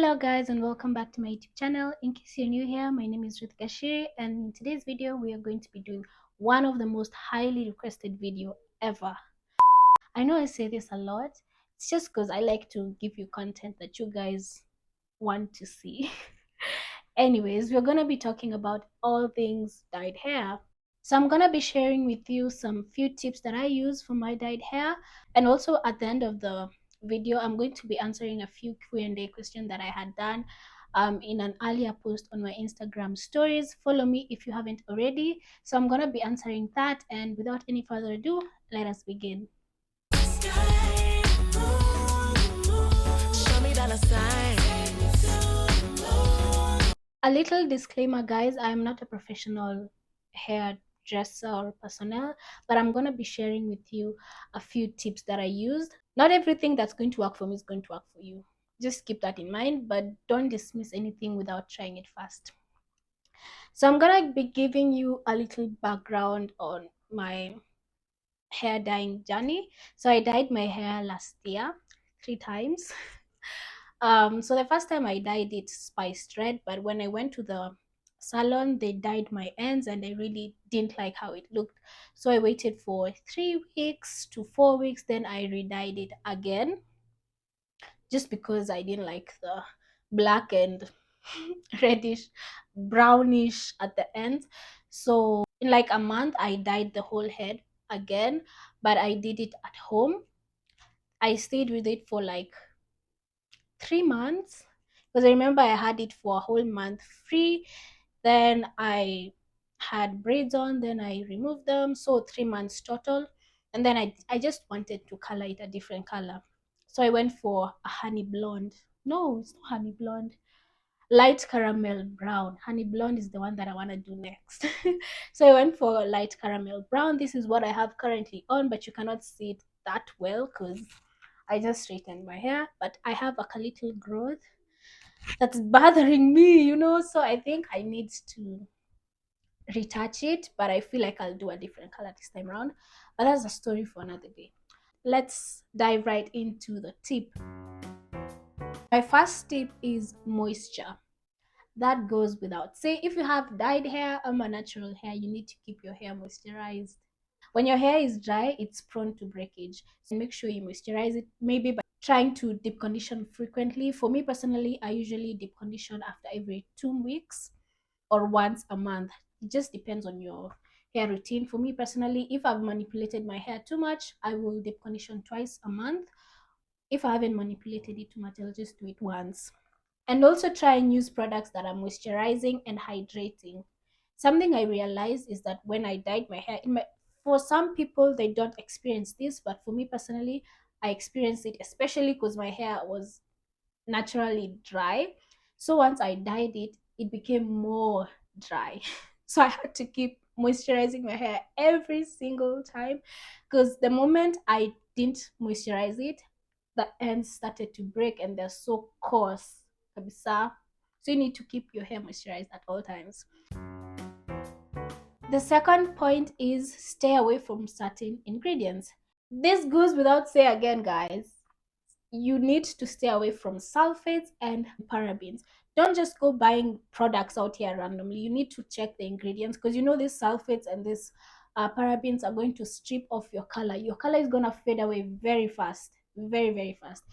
Hello guys and welcome back to my YouTube channel. In case you're new here, my name is Ritika Shiri, and in today's video we are going to be doing one of the most highly requested video ever. I know I say this a lot, it's just because I like to give you content that you guys want to see. Anyways, we're going to be talking about all things dyed hair. So I'm going to be sharing with you some few tips that I use for my dyed hair, and also at the end of the video I'm going to be answering a few Q&A questions that I had done in an earlier post on my Instagram stories. Follow me if you haven't already. So I'm going to be answering that, and without any further ado, let us begin. A little disclaimer guys, I am not a professional hairdresser or personnel, but I'm going to be sharing with you a few tips that I used. Not everything that's going to work for me is going to work for you. Just keep that in mind, but don't dismiss anything without trying it first. So I'm going to be giving you a little background on my hair dyeing journey. So I dyed my hair last year 3 times. So the first time I dyed it spiced red, but when I went to the salon they dyed my ends and I really didn't like how it looked. So I waited for 3 weeks to 4 weeks, then I re-dyed it again just because I didn't like the black and reddish brownish at the end. So in like a month I dyed the whole head again, but I did it at home. I stayed with it for like 3 months because I remember I had it for a whole month free. Then I had braids on, then I removed them. So 3 months total. And then I just wanted to color it a different color. So I went for a honey blonde. No, it's not honey blonde. Light caramel brown. Honey blonde is the one that I want to do next. So I went for light caramel brown. This is what I have currently on, but you cannot see it that well because I just straightened my hair, but I have like a little growth that's bothering me, so I think I need to retouch it, but I feel like I'll do a different color this time around. But that's a story for another day. Let's dive right into the tip. My first tip is moisture. That goes without say. If you have dyed hair or natural hair, you need to keep your hair moisturized. When your hair is dry, it's prone to breakage. So make sure you moisturize it, maybe by trying to deep condition frequently. For me personally, I usually deep condition after every 2 weeks or once a month. It just depends on your hair routine. For me personally, if I've manipulated my hair too much, I will deep condition twice a month. If I haven't manipulated it too much, I'll just do it once. And also try and use products that are moisturizing and hydrating. Something I realized is that when I dyed my hair, for some people they don't experience this, but for me personally, I experienced it, especially because my hair was naturally dry. So once I dyed it, it became more dry. So I had to keep moisturizing my hair every single time because the moment I didn't moisturize it, the ends started to break and they're so coarse. Kabisa. So you need to keep your hair moisturized at all times. The second point is stay away from certain ingredients. This goes without say again, guys. You need to stay away from sulfates and parabens. Don't just go buying products out here randomly. You need to check the ingredients because these sulfates and these parabens are going to strip off your color. Your color is going to fade away very fast, very, very fast.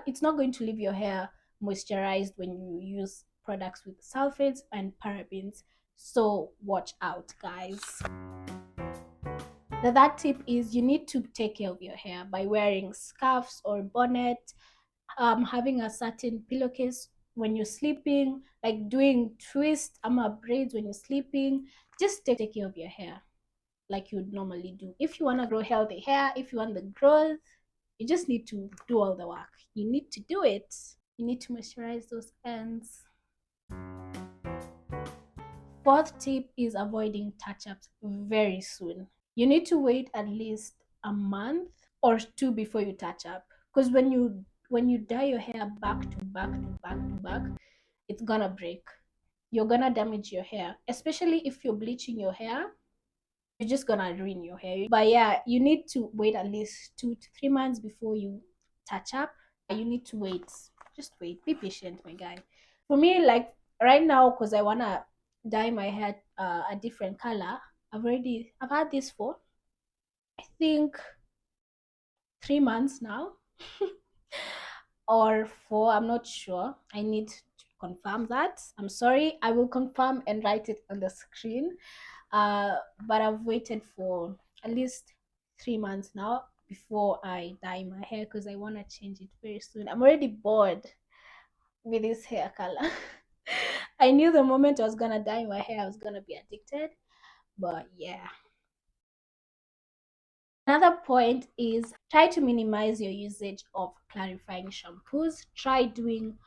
It's not going to leave your hair moisturized when you use products with sulfates and parabens. So watch out, guys. The third tip is you need to take care of your hair by wearing scarves or bonnet, having a certain pillowcase when you're sleeping, like doing twist braids when you're sleeping. Just take care of your hair like you'd normally do. If you want to grow healthy hair, if you want the growth, you just need to do all the work. You need to do it. You need to moisturize those ends. Fourth tip is avoiding touch-ups very soon. You need to wait at least a month or two before you touch up, because when you dye your hair back to back to back to back, it's gonna break. You're gonna damage your hair, especially if you're bleaching your hair. You're just gonna ruin your hair. But yeah, you need to wait at least 2 to 3 months before you touch up. You need to wait. Just wait, be patient, my guy. For me, like right now, because I wanna dye my hair a different color, I've had this for I think 3 months now. Or 4, I'm not sure. I need to confirm that. I'm sorry, I will confirm and write it on the screen. uh but I've waited for at least 3 months now before I dye my hair, because I want to change it very soon. I'm already bored with this hair color. I knew the moment I was gonna dye my hair I was gonna be addicted, but yeah. Another point is try to minimize your usage of clarifying shampoos. Try doing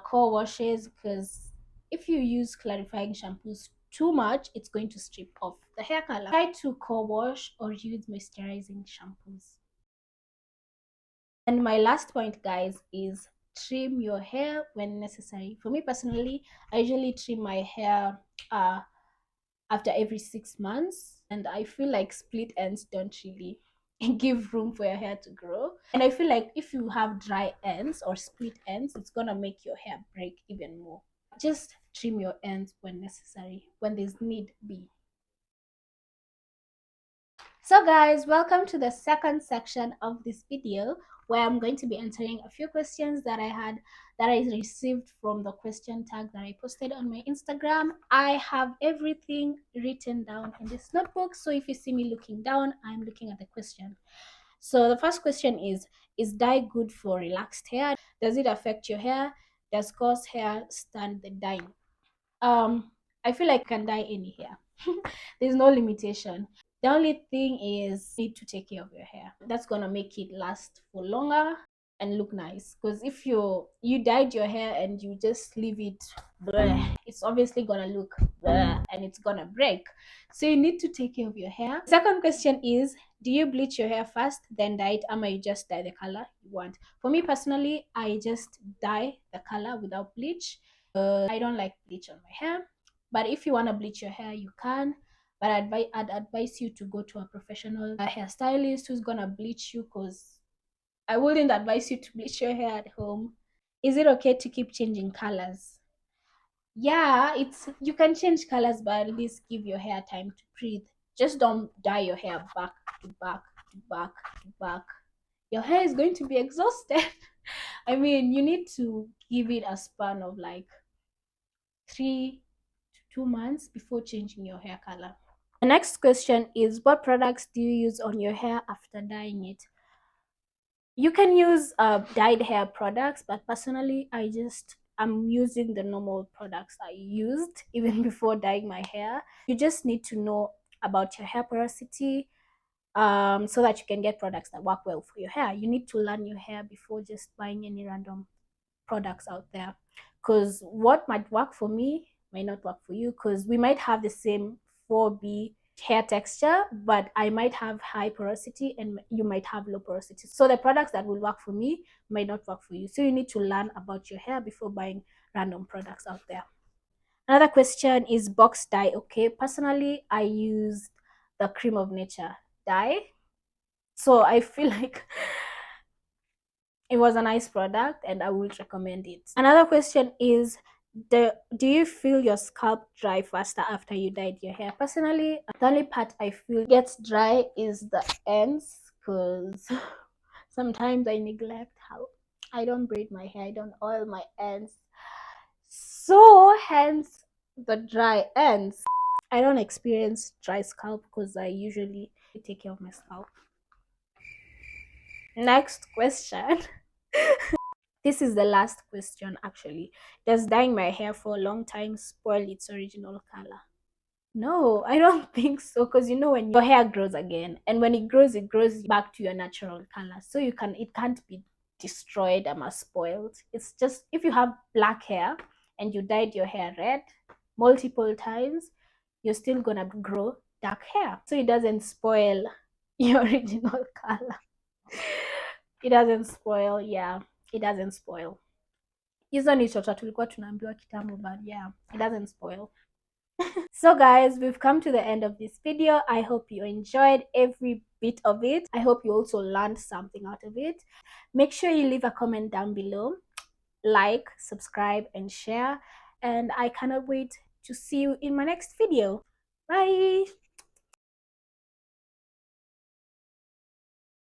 core washes, because if you use clarifying shampoos too much, it's going to strip off the hair color. Try to core wash or use moisturizing shampoos. And my last point, guys, is trim your hair when necessary. For me personally, I usually trim my hair uh, after every 6 months, and I feel like split ends don't really give room for your hair to grow. And I feel like if you have dry ends or split ends, it's gonna make your hair break even more. Just trim your ends when necessary, when there's need be. So guys, welcome to the second section of this video, where I'm going to be answering a few questions that I received from the question tag that I posted on my Instagram. I have everything written down in this notebook, so if you see me looking down, I'm looking at the question. So the first question is dye good for relaxed hair? Does it affect your hair? Does coarse hair stand the dyeing? I feel like I can dye any hair. There's no limitation. The only thing is you need to take care of your hair. That's gonna make it last for longer and look nice. Because if you dyed your hair and you just leave it bleh, it's obviously gonna look bleh, and it's gonna break. So you need to take care of your hair. Second question is, do you bleach your hair first then dye it, or you just dye the color you want? For me personally, I just dye the color without bleach. I don't like bleach on my hair, but if you want to bleach your hair you can. But I'd advise you to go to a professional hairstylist who's gonna bleach you, because I wouldn't advise you to bleach your hair at home. Is it okay to keep changing colors? Yeah, it's you can change colors, but at least give your hair time to breathe. Just don't dye your hair back to back to back to back. Your hair is going to be exhausted. I mean, you need to give it a span of like 3 to 2 months before changing your hair color. The next question is, what products do you use on your hair after dyeing it? You can use dyed hair products, but personally I'm using the normal products I used even before dyeing my hair. You just need to know about your hair porosity, so that you can get products that work well for your hair. You need to learn your hair before just buying any random products out there, because what might work for me might not work for you, because we might have the same 4B hair texture, but I might have high porosity and you might have low porosity. So the products that will work for me might not work for you. So you need to learn about your hair before buying random products out there. Another question is, box dye okay? Personally, I use the Cream of Nature dye. So I feel like it was a nice product and I would recommend it. Another question is, do you feel your scalp dry faster after you dyed your hair? Personally, the only part I feel gets dry is the ends, because sometimes I neglect how I don't braid my hair, I don't oil my ends. So hence the dry ends. I don't experience dry scalp because I usually take care of my scalp. Next question. This is the last question actually. Does dyeing my hair for a long time spoil its original color? No, I don't think so, because you know when your hair grows again, and when it grows back to your natural color. So it can't be destroyed or spoiled. It's just if you have black hair and you dyed your hair red multiple times, you're still gonna grow dark hair. So it doesn't spoil your original color. It doesn't spoil, yeah. It doesn't spoil. Hizo ni chocha tulikuwa tunaambiwa kitambo, but yeah, it doesn't spoil. So guys, we've come to the end of this video. I hope you enjoyed every bit of it. I hope you also learned something out of it. Make sure you leave a comment down below like, subscribe, and share. And I cannot wait to see you in my next video. Bye.